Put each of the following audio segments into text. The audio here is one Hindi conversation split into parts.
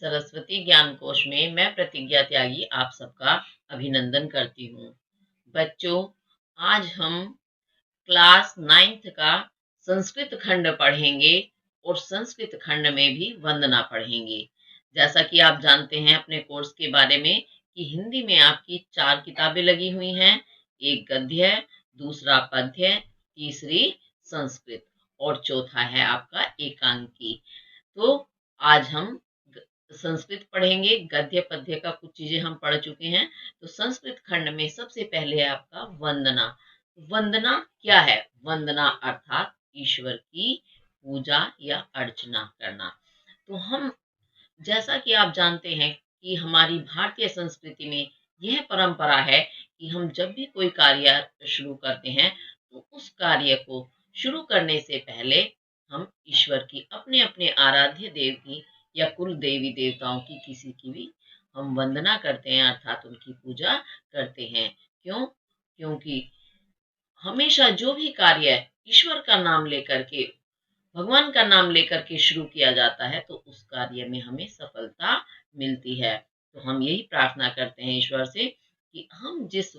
सरस्वती ज्ञान कोश में मैं प्रतिज्ञा त्यागी आप सबका अभिनंदन करती हूँ। बच्चों, आज हम क्लास 9th का संस्कृत खंड पढ़ेंगे और संस्कृत खंड में भी वंदना पढ़ेंगे। जैसा कि आप जानते हैं अपने कोर्स के बारे में कि हिंदी में आपकी 4 किताबें लगी हुई हैं, एक गद्य, दूसरा पद्य, तीसरी संस्कृत और चौथा है आपका एकांकी। तो आज हम संस्कृत पढ़ेंगे। गद्य पद्य का कुछ चीजें हम पढ़ चुके हैं। तो संस्कृत खंड में सबसे पहले है आपका वंदना। वंदना क्या है? वंदना अर्थात ईश्वर की पूजा या अर्चना करना। तो हम, जैसा कि आप जानते हैं कि हमारी भारतीय संस्कृति में यह परंपरा है कि हम जब भी कोई कार्य शुरू करते हैं तो उस कार्य को शुरू करने से पहले हम ईश्वर की, अपने अपने आराध्य देव की या कुल देवी देवताओं की, किसी की भी हम वंदना करते हैं अर्थात उनकी पूजा करते हैं। क्यों? क्योंकि हमेशा जो भी कार्य ईश्वर का नाम लेकर के, भगवान का नाम लेकर के शुरू किया जाता है तो उस कार्य में हमें सफलता मिलती है। तो हम यही प्रार्थना करते हैं ईश्वर से कि हम जिस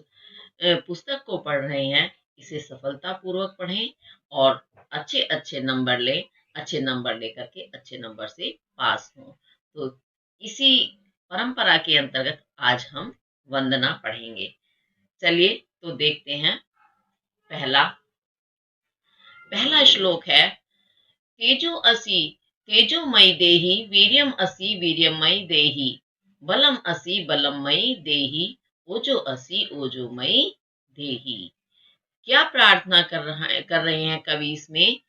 पुस्तक को पढ़ रहे हैं इसे सफलता पूर्वक पढ़ें और अच्छे अच्छे नंबर लें, अच्छे नंबर लेकर के अच्छे नंबर से पास हों। तो इसी परंपरा के अंतर्गत आज हम वंदना पढ़ेंगे। चलिए तो देखते हैं। पहला श्लोक है, तेजो असि तेजोमयी देहि वीर्यम असि वीर्यमयी देहि बलम असि बलमयी देहि ओजो असि ओजोमयी देहि। क्या प्रार्थना कर रहे हैं कवि इसमें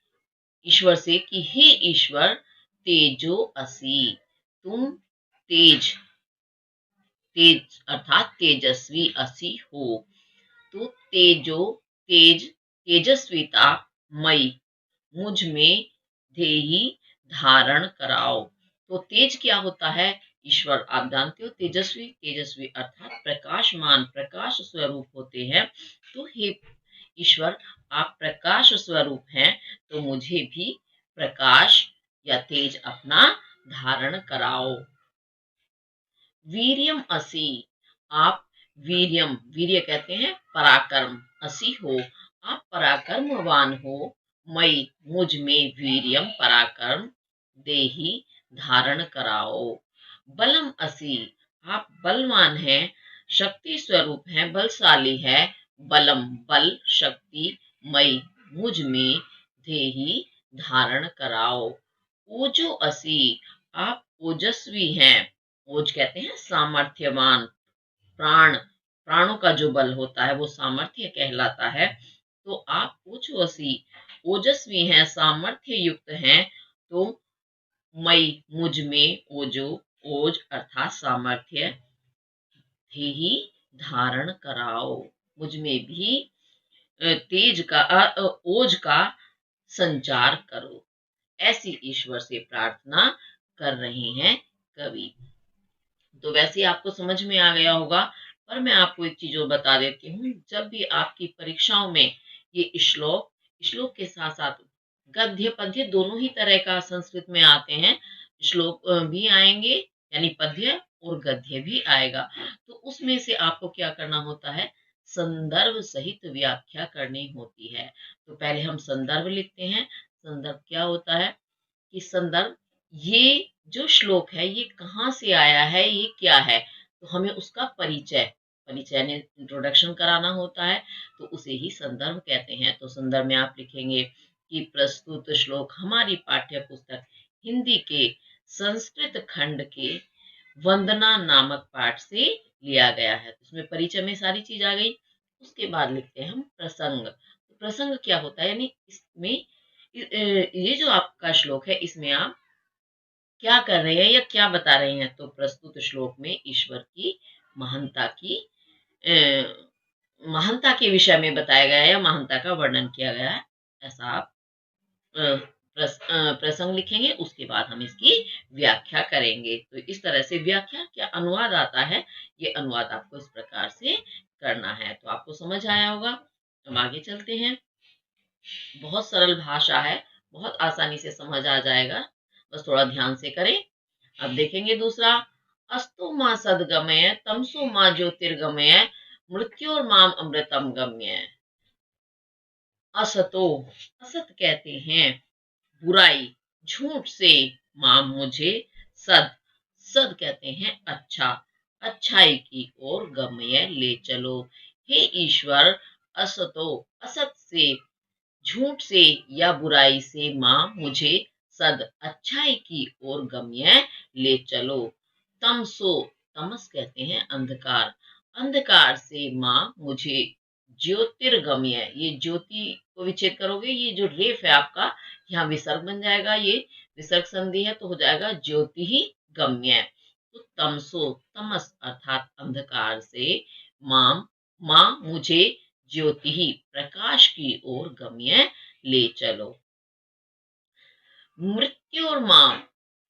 ईश्वर से कि हे ईश्वर, तेजो असि, तुम तेज अर्थात तेजस्वी असि हो। तो तेजस्विता मई, मुझ में देही, धारण कराओ। तो तेज क्या होता है? ईश्वर, आप जानते हो तेजस्वी अर्थात प्रकाशमान, प्रकाश स्वरूप होते हैं। तो हे ईश्वर, आप प्रकाश स्वरूप हैं तो मुझे भी प्रकाश या तेज अपना धारण कराओ। वीर्यम असि, आप वीर्य कहते हैं पराक्रम, असि हो, आप पराक्रमवान हो। मई, मुझ में वीर्यम पराक्रम, देही, धारण कराओ। बलम असि, आप बलवान हैं, शक्ति स्वरूप हैं, बलशाली है। बलम बल शक्ति, मई मुझ में, देही धारण कराओ। ओजो असि, आप ओजस्वी हैं। ओज कहते हैं सामर्थ्यवान, प्राणों का जो बल होता है वो सामर्थ्य कहलाता है। तो आप ओजस्वी हैं, सामर्थ्य युक्त हैं। तो मई, मुझ में, ओज अर्थात सामर्थ्य, ही धारण कराओ, मुझ में भी ओज का संचार करो। ऐसी ईश्वर से प्रार्थना कर रहे हैं कवि। तो वैसे आपको समझ में आ गया होगा, पर मैं आपको एक चीज और बता देती हूँ। जब भी आपकी परीक्षाओं में ये श्लोक के साथ साथ गद्य पद्य दोनों ही तरह का संस्कृत में आते हैं। श्लोक भी आएंगे यानी पद्य, और गद्य भी आएगा। तो उसमें से आपको क्या करना होता है? संदर्भ सहित व्याख्या करनी होती है। तो पहले हम संदर्भ लिखते हैं। संदर्भ क्या होता है कि संदर्भ, ये जो श्लोक है ये कहाँ से आया है, ये क्या है, तो हमें उसका परिचय यानी इंट्रोडक्शन कराना होता है। तो उसे ही संदर्भ कहते हैं। तो संदर्भ में आप लिखेंगे कि प्रस्तुत श्लोक हमारी पाठ्य पुस्तक हिंदी के संस्कृत खंड के वंदना नामक पाठ से लिया गया है। तो इसमें परिचय में सारी चीज आ गई। उसके बाद लिखते हैं हम प्रसंग। तो प्रसंग क्या होता है, यानी इसमें ये जो आपका श्लोक है इसमें आप क्या कर रहे हैं या क्या बता रहे हैं। तो प्रस्तुत श्लोक में ईश्वर की महानता के विषय में बताया गया है या महानता का वर्णन किया गया है। ऐसा आप प्रसंग लिखेंगे। उसके बाद हम इसकी व्याख्या करेंगे। तो इस तरह से व्याख्या क्या अनुवाद आता है, ये अनुवाद आपको इस प्रकार से करना है। तो आपको समझ आया होगा। हम आगे चलते हैं। बहुत सरल भाषा है, बहुत आसानी से समझ आ जाएगा, बस थोड़ा ध्यान से करें। अब देखेंगे दूसरा, अस्तु मां सद्गमय तमसो मां ज्योतिर्गमय मृत्योर्माम अमृतम गम्य। असतो, असत कहते हैं बुराई, झूठ से, मां मुझे, सद, सद कहते हैं अच्छा, अच्छाई की ओर गमय ले चलो। हे ईश्वर, असतो, असत से, झूठ से या बुराई से मां मुझे सद, अच्छाई की ओर गम्य ले चलो। तमसो, तमस कहते हैं अंधकार, अंधकार से मां मुझे ज्योतिर्गम्य, ये ज्योति को विच्छेद करोगे, ये जो रेफ है आपका यहाँ विसर्ग बन जाएगा, ये विसर्ग संधि है तो हो जाएगा ज्योति ही गम्य। तो तमसो, तमस अर्थात अंधकार से मां, मां मुझे ज्योति ही प्रकाश की ओर गम्य ले चलो। मृत्यु और मां,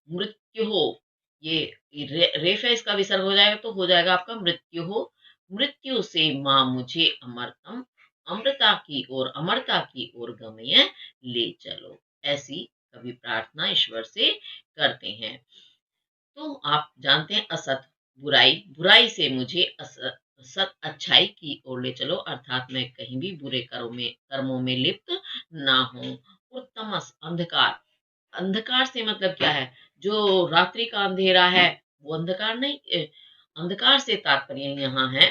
मृत्यु हो, ये रेफ है, इसका विसर्ग हो जाएगा तो हो जाएगा आपका मृत्यु हो, मृत्यु से मां मुझे अमरतम, अमृता की ओर, अमरता की ओर गमय ले चलो। ऐसी कभी प्रार्थना ईश्वर से करते हैं। तो आप जानते हैं असत बुराई, बुराई से मुझे सत अच्छाई की ओर ले चलो, अर्थात मैं कहीं भी बुरे कर्मों में लिप्त ना हूं। और तमस अंधकार, अंधकार से मतलब क्या है, जो रात्रि का अंधेरा है वो अंधकार नहीं, अंधकार से तात्पर्य यहाँ है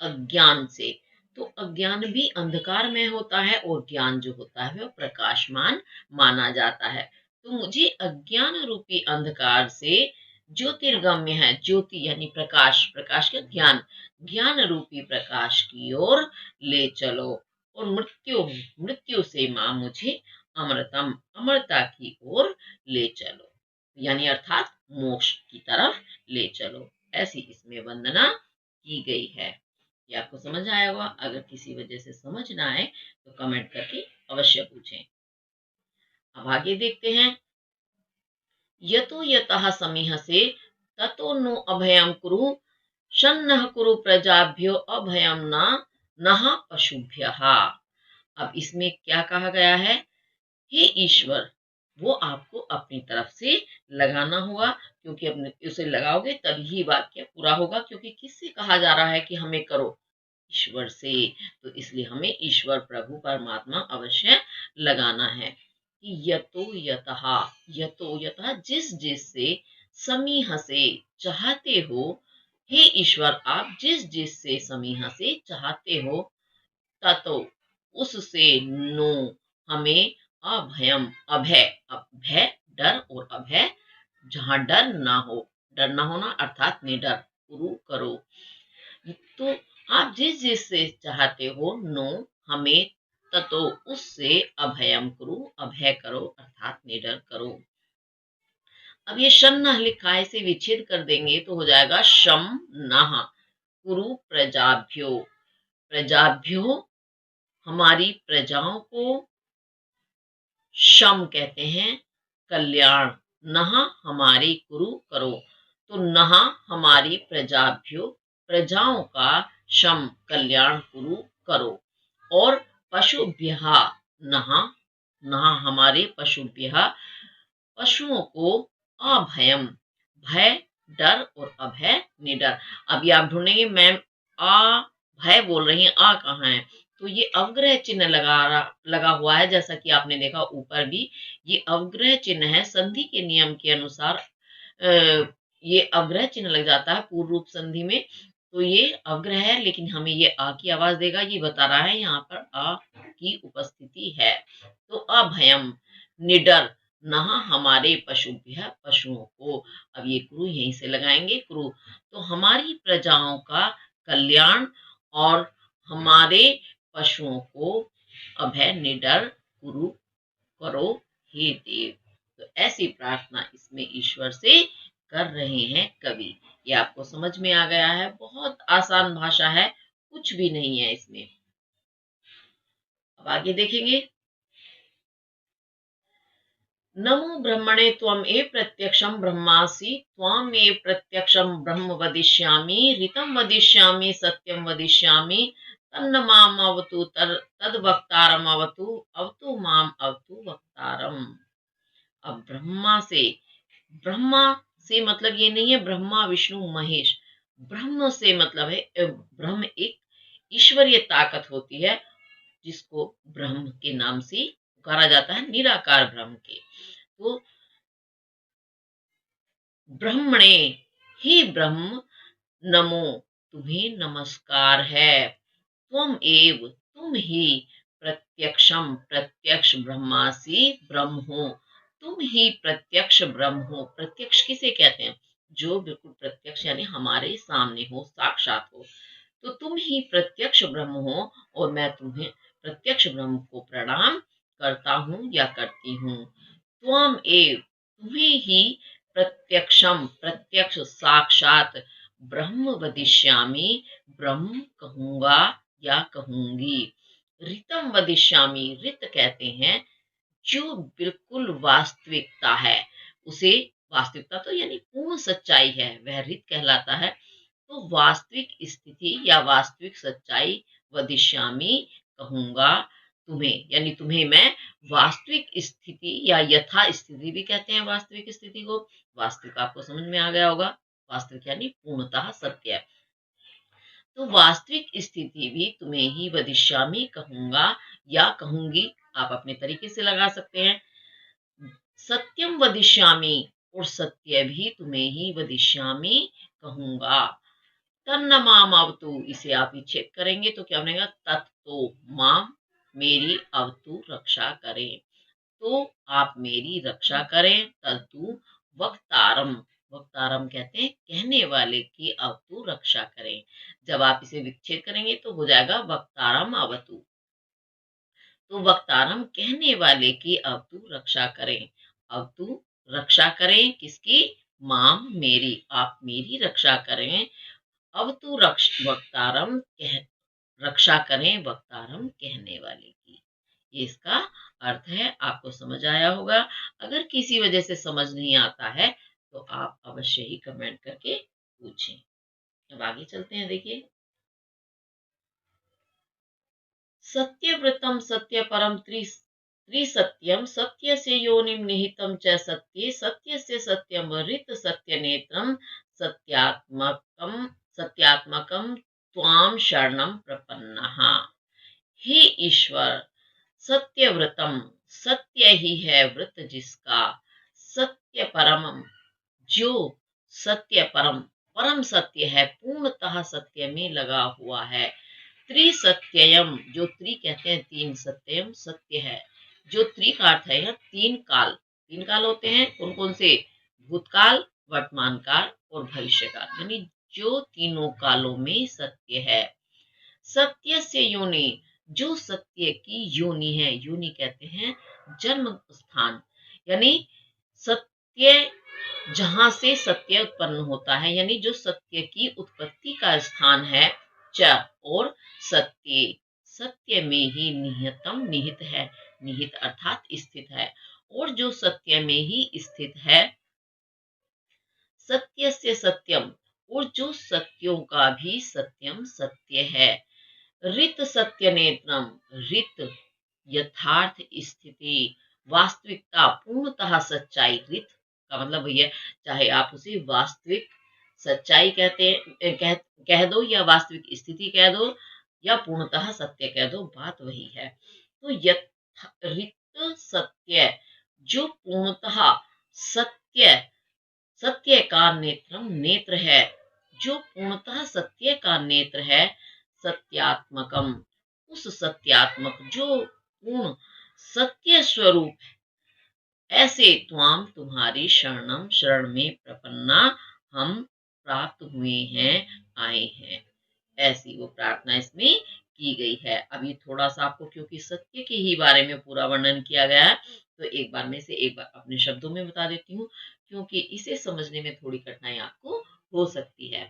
अज्ञान से। तो अज्ञान भी अंधकार में होता है और ज्ञान जो होता है वो प्रकाशमान माना जाता है। तो मुझे अज्ञान रूपी अंधकार से ज्योतिर्गम्य है, ज्योति यानी प्रकाश, प्रकाश का ज्ञान, ज्ञान रूपी प्रकाश की ओर ले चलो। और मृत्यु, मृत्यु से मां मुझे अमृतम, अमरता की ओर ले चलो, यानी अर्थात मोक्ष की तरफ ले चलो। ऐसी इसमें वंदना की गई है। ये आपको समझ आया होगा। अगर किसी वजह से समझ ना आए तो कमेंट करके अवश्य पूछें। अब आगे देखते हैं, यतो यतः समीह से ततो नो अभयम कुरु, शन्नः कुरु प्रजाभ्यो अभयम न नः पशुभ्यः। अब इसमें क्या कहा गया है, हे ईश्वर, वो आपको अपनी तरफ से लगाना होगा, क्योंकि अपने उसे लगाओगे तभी ही वाक्य पूरा होगा, क्योंकि किससे कहा जा रहा है कि हमें करो, ईश्वर से। तो इसलिए हमें ईश्वर प्रभु परमात्मा अवश्य लगाना है। कि यतो यतः, यतो यतः जिस जिस से, समीह से चाहते हो, हे ईश्वर आप जिस जिस से समीह से चाहते हो, ततो उससे, नो हमें, अभयम अभय, अभय डर और अभय जहां डर ना हो, डर ना होना अर्थात निडर, गुरु करो। तो आप जिस जिस से चाहते हो, नो हमें, ततो उससे, अभयम करो, अभय करो अर्थात निडर करो। अब ये शन्न लिखा है, इसे विच्छेद कर देंगे तो हो जाएगा शम नः, कुरु प्रजाभ्यो, प्रजाभ्यो हमारी प्रजाओं को, शम कहते हैं कल्याण, नः हमारी, कुरु करो। तो नः हमारी प्रजाभ्यो, प्रजाओं का, शम कल्याण, कुरु करो। और पशुभ्यः नः, नः हमारे, पशुभ्यः पशुओं को, अभयम भय डर और अभय निडर। अभी आप ढूंढेंगे मैम आ भय बोल रही हैं, आ कहाँ है, तो ये अवग्रह चिन्ह लगा हुआ है, जैसा कि आपने देखा ऊपर भी, ये अवग्रह चिन्ह है। संधि के नियम के अनुसार ये अवग्रह चिन्ह लग जाता है पूर्व रूप संधि में, तो ये अवग्रह है, लेकिन हमें ये आ की आवाज देगा, ये बता रहा है यहाँ पर आ की उपस्थिति है। तो अभयम निडर, नहा हमारे, पशुभ्य पशुओं को। अब ये क्रू यहीं से लगाएंगे, क्रू, तो हमारी प्रजाओं का कल्याण और हमारे पशुओं को अभय निडर कुरु करो हे देव। तो ऐसी प्रार्थना इसमें ईश्वर से कर रहे हैं कवि। ये आपको समझ में आ गया है, बहुत आसान भाषा है, कुछ भी नहीं है इसमें। अब आगे देखेंगे, नमो ब्रह्मणे त्वं ए प्रत्यक्षं ब्रह्मासि, त्वां ए प्रत्यक्षं ब्रह्म वदिष्यामि, ऋतं वदिष्यामि, सत्यं वदिष्यामि, तन्न माम अवतु तद वक्तारम अवतु, अवतु माम अवतु वक्तारम। अब ब्रह्मा से, ब्रह्मा से मतलब ये नहीं है ब्रह्मा विष्णु महेश। ब्रह्म से मतलब है ब्रह्म एक ईश्वरीय ताकत होती है जिसको ब्रह्म के नाम से पुकारा जाता है, निराकार ब्रह्म के। तो ब्रह्मणे ही ब्रह्म नमो, तुम्हें नमस्कार है। त्वम एव, तुम ही प्रत्यक्षम, प्रत्यक्ष ब्रह्मासि ब्रह्म हो। तुम ही प्रत्यक्ष ब्रह्म हो। प्रत्यक्ष किसे कहते हैं? जो बिल्कुल प्रत्यक्ष यानी हमारे सामने हो, साक्षात हो। तो तुम ही प्रत्यक्ष ब्रह्म हो और मैं तुम्हें प्रत्यक्ष ब्रह्म को प्रणाम करता हूँ या करती हूँ। त्वम एव, तुम्हें ही प्रत्यक्षम, प्रत्यक्ष साक्षात ब्रह्म वदिष्यामि, ब्रह्म कहूंगा या कहूंगी। ऋतम वदिष्यामि, ऋत कहते हैं जो बिल्कुल वास्तविकता है, उसे वास्तविकता तो यानी पूर्ण सच्चाई है, वह ऋत कहलाता है। तो वास्तविक स्थिति या वास्तविक सच्चाई वदिष्यामि, कहूंगा तुम्हें, यानी तुम्हें मैं वास्तविक स्थिति या यथा स्थिति भी कहते हैं वास्तविक स्थिति को। वास्तविक आपको समझ में आ गया होगा, वास्तविक यानी पूर्णतः सत्य। तो वास्तविक स्थिति भी तुम्हें ही वदिष्यामि, कहूंगा या कहूंगी, आप अपने तरीके से लगा सकते हैं। सत्यम वदिष्यामि, और सत्य भी तुम्हें ही वदिष्यामि, कहूंगा। तन्न माम अवतु, इसे आप विच्छेद करेंगे तो क्या बनेगा? तत्तो माम, मेरी अवतु, रक्षा करें। तो आप मेरी रक्षा करें। तत्तु वक्तारम, वक्तारम कहते हैं कहने वाले की अवतु रक्षा करें। जब आप इसे विच्छेद करेंगे तो हो जाएगा वक्तारम अवतु। तो वक्तारम कहने वाले की अवतु रक्षा करें। अवतु रक्षा करें किसकी? माम, मेरी, आप मेरी रक्षा करें। अवतु वक्तारम कह, रक्षा करें वक्तारम कहने वाले की। ये इसका अर्थ है। आपको समझ आया होगा। अगर किसी वजह से समझ नहीं आता है तो आप अवश्य ही कमेंट करके पूछें। अब आगे चलते हैं। देखिए, सत्यव्रतम सत्य परम त्रिसत्यम, सत्य से योनिम निहितम च सत्ये, सत्य से सत्यम ऋत सत्य नेत्रम, सत्यात्मकम सत्यात्मकम त्वाम शरणम प्रपन्नः। हे ईश्वर, सत्यव्रतम, सत्य ही है व्रत जिसका, सत्य परम, जो सत्य परम, परम सत्य है, पूर्णतः सत्य में लगा हुआ है। त्रिसत्ययम, जो त्रि कहते हैं तीन, सत्यम सत्य है। जो त्रि का अर्थ है यहाँ तीन काल। तीन काल होते हैं कौन कौन से? भूतकाल, वर्तमान काल और भविष्य काल, यानी जो तीनों कालों में सत्य है। सत्य से योनि, जो सत्य की योनि है, योनि कहते हैं जन्म स्थान, यानी सत्य जहां से सत्य उत्पन्न होता है, यानी जो सत्य की उत्पत्ति का स्थान है। च, और सत्य, सत्य में ही निहितम, निहित है, निहित अर्थात स्थित है, और जो सत्य में ही स्थित है। सत्य से सत्यम, और जो सत्यों का भी सत्यम सत्य है। ऋत सत्य नेत्रम, ऋत यथार्थ स्थिति, वास्तविकता, पूर्णतः सच्चाई। ऋत का मतलब भैया चाहे आप उसे वास्तविक सच्चाई कह दो या वास्तविक स्थिति कह दो या पूर्णतः सत्य कह दो, बात वही है। तो ऋत सत्य, जो पूर्णतः सत्य, सत्य का नेत्रम, नेत्र है, जो पूर्णतः सत्य का नेत्र है। सत्यात्मकम, उस सत्यात्मक जो पूर्ण सत्य स्वरूप है, ऐसे त्वाम, तुम्हारी शरणम, शरण में प्रपन्ना, हम प्राप्त हुए हैं, आए हैं। ऐसी वो प्रार्थना इसमें की गई है। अब ये थोड़ा सा आपको, क्योंकि सत्य के ही बारे में पूरा वर्णन किया गया है, तो एक बार में से एक बार अपने शब्दों में बता देती हूँ, क्योंकि इसे समझने में थोड़ी कठिनाई आपको हो सकती है।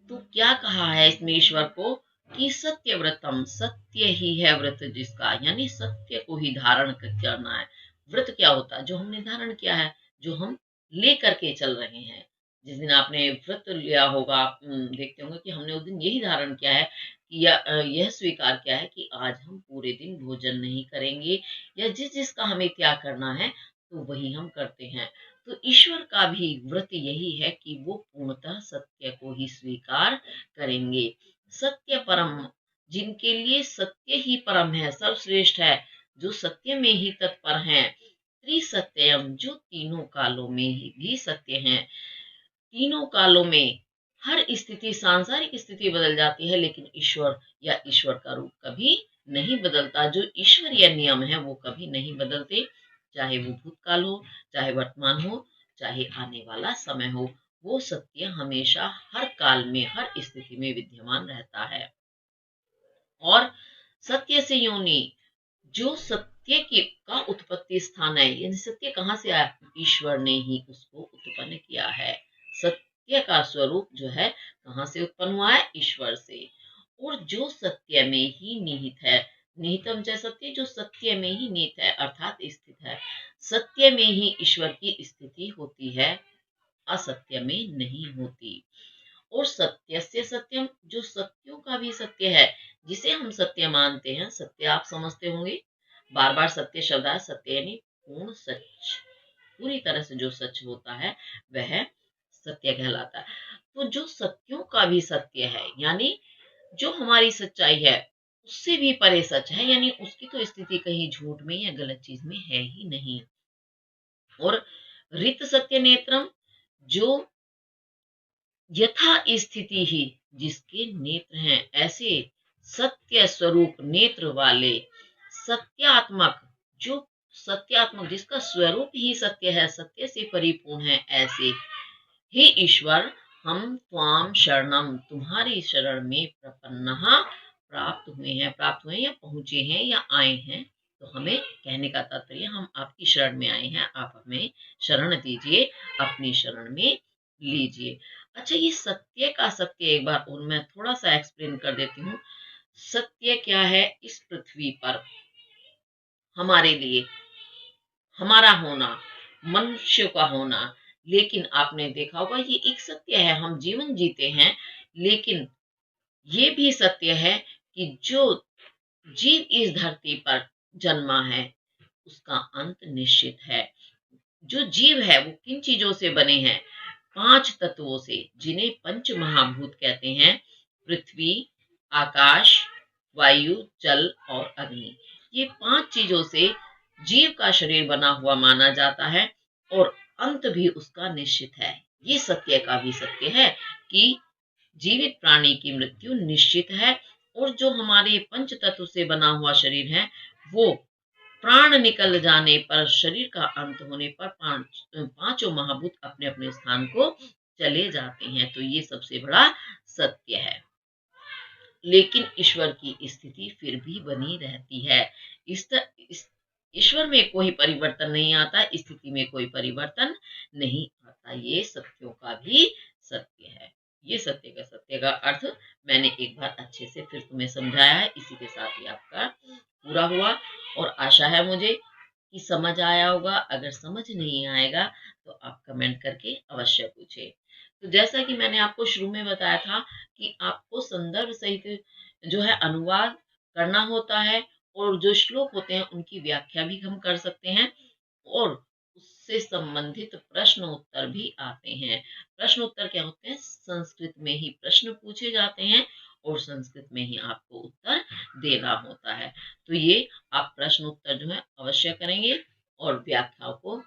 तो क्या कहा है इसमें ईश्वर को कि सत्य व्रतम, सत्य ही है व्रत जिसका, यानी सत्य को ही धारण करना है। व्रत क्या होता है? जो हमने धारण किया है, जो हम ले करके चल रहे हैं। जिस दिन आपने व्रत लिया होगा, आप देखते होंगे कि हमने उस दिन यही धारण किया है कि यह स्वीकार किया है कि आज हम पूरे दिन भोजन नहीं करेंगे, या जिस जिसका हमें त्याग करना है तो वही हम करते हैं। तो ईश्वर का भी व्रत यही है कि वो पूर्णतः सत्य को ही स्वीकार करेंगे। सत्य परम, जिनके लिए सत्य ही परम है, सर्वश्रेष्ठ है, जो सत्य में ही तत्पर हैं। त्रिसत्यम, जो तीनों कालों में ही भी सत्य हैं। तीनों कालों में हर स्थिति, सांसारिक स्थिति बदल जाती है, लेकिन ईश्वर या ईश्वर का रूप कभी नहीं बदलता। जो ईश्वरीय नियम है वो कभी नहीं बदलते, चाहे वो भूतकाल हो, चाहे वर्तमान हो, चाहे आने वाला समय हो। वो सत्य हमेशा हर काल में, हर स्थिति में विद्यमान रहता है। और सत्य से योनि, जो सत्य की का उत्पत्ति स्थान है, यानी सत्य कहाँ से आया? ईश्वर ने ही उसको उत्पन्न किया है। सत्य का स्वरूप जो है कहाँ से उत्पन्न हुआ है? ईश्वर से। और जो सत्य में ही निहित है, निहितम च सत्य, जो सत्य में ही निहित है अर्थात स्थित है, सत्य में ही ईश्वर की स्थिति होती है, असत्य में नहीं होती। और सत्य से सत्यम, जो सत्यों का भी सत्य है, जिसे हम सत्य मानते हैं, सत्य आप समझते होंगे, बार बार सत्य शब्द है। सत्य यानी पूर्ण सच, पूरी तरह से जो सच होता है वह सत्य कहलाता है। तो जो सत्यों का भी सत्य है, यानी जो हमारी सच्चाई है उससे भी परे सच है, यानी उसकी तो स्थिति कहीं झूठ में या गलत चीज में है ही नहीं। और रित सत्य नेत्रम, जो यथा स्थिति ही जिसके नेत्र हैं, ऐसे सत्य स्वरूप नेत्र वाले सत्यात्मक, जो सत्यात्मक जिसका स्वरूप ही सत्य है, सत्य से परिपूर्ण है, ऐसे हे ईश्वर, हम त्वाम शरणम, तुम्हारी शरण में प्रपन्नः, प्राप्त हुए या पहुंचे हैं या आए हैं। तो हमें कहने का तात्पर्य, हम आपकी शरण में आए हैं, आप हमें शरण दीजिए, अपनी शरण में लीजिए। अच्छा, ये सत्य का सत्य एक बार और मैं थोड़ा सा एक्सप्लेन कर देती हूँ। सत्य क्या है? इस पृथ्वी पर हमारे लिए हमारा होना, मनुष्य का होना। लेकिन आपने देखा होगा ये एक सत्य है, हम जीवन जीते हैं, लेकिन ये भी सत्य है कि जो जीव इस धरती पर जन्मा है उसका अंत निश्चित है। जो जीव है वो किन चीजों से बने हैं? 5 तत्वों से, जिन्हें पंच महाभूत कहते हैं। पृथ्वी, आकाश, वायु, जल और अग्नि। ये 5 चीजों से जीव का शरीर बना हुआ माना जाता है और अंत भी उसका निश्चित है। ये सत्य का भी सत्य है कि जीवित प्राणी की मृत्यु निश्चित है। और जो हमारे पंच तत्व से बना हुआ शरीर है, वो प्राण निकल जाने पर, शरीर का अंत होने पर पांचों महाभूत अपने अपने स्थान को चले जाते हैं। तो ये सबसे बड़ा सत्य है। लेकिन ईश्वर की स्थिति फिर भी बनी रहती है। ईश्वर में कोई परिवर्तन नहीं आता, स्थिति में कोई परिवर्तन नहीं आता। ये सत्यों का भी सत्य है। ये सत्य का अर्थ मैंने एक बार अच्छे से फिर तुम्हें समझाया है। इसी के साथ ही आपका पूरा हुआ और आशा है मुझे कि समझ आया होगा। अगर समझ नहीं आएगा तो आप कमेंट करके अवश्य पूछे। तो जैसा कि मैंने आपको शुरू में बताया था कि आपको संदर्भ सहित जो है अनुवाद करना होता है, और जो श्लोक होते हैं उनकी व्याख्या भी हम कर सकते हैं, और उससे संबंधित प्रश्न उत्तर भी आते हैं। प्रश्न उत्तर क्या होते हैं? संस्कृत में ही प्रश्न पूछे जाते हैं और संस्कृत में ही आपको उत्तर देना होता है। तो ये आप प्रश्न उत्तर जो है अवश्य करेंगे और व्याख्याओं को,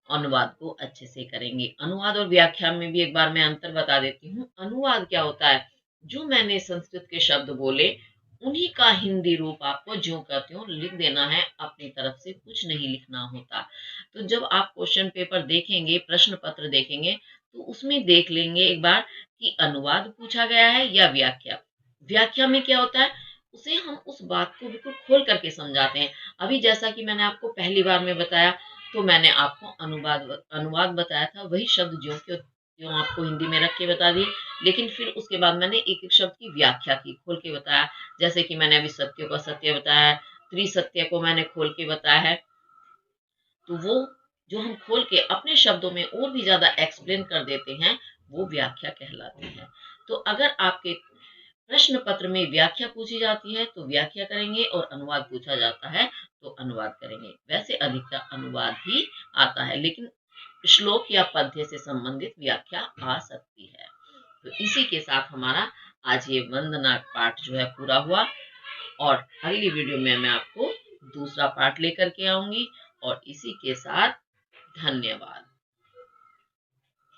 अनुवाद को अच्छे से करेंगे। अनुवाद और व्याख्या में भी एक बार मैं अंतर बता देती हूँ। अनुवाद क्या होता है? जो मैंने संस्कृत के शब्द बोले उन्हीं का हिंदी रूप आपको ज्यों का त्यों लिख देना है, अपनी तरफ से कुछ नहीं लिखना होता। तो जब आप क्वेश्चन पेपर देखेंगे, प्रश्न पत्र देखेंगे, तो उसमें देख लेंगे एक बार कि अनुवाद पूछा गया है या व्याख्या। व्याख्या में क्या होता है? उसे हम उस बात को बिल्कुल खोल करके समझाते हैं। अभी जैसा कि मैंने आपको पहली बार में बताया, तो मैंने आपको अनुवाद बताया था, वही शब्द ज्यों के त्यों आपको हिंदी में रख के बता दिए। लेकिन फिर उसके बाद मैंने एक एक शब्द की व्याख्या की, खोल के बताया। जैसे कि मैंने अभी सत्यों का सत्य बताया, त्रिसत्य को मैंने खोल के बताया है। तो वो जो हम खोल के अपने शब्दों में और भी ज्यादा एक्सप्लेन कर देते हैं, वो व्याख्या कहलाती है। तो अगर आपके प्रश्न पत्र में व्याख्या पूछी जाती है तो व्याख्या करेंगे, और अनुवाद पूछा जाता है तो अनुवाद करेंगे। वैसे अधिकतर अनुवाद ही आता है, लेकिन श्लोक या पद्य से संबंधित व्याख्या आ सकती है। तो इसी के साथ हमारा आज ये वंदना पाठ जो है पूरा हुआ, और अगली वीडियो में मैं आपको दूसरा पाठ लेकर के आऊंगी। और इसी के साथ धन्यवाद।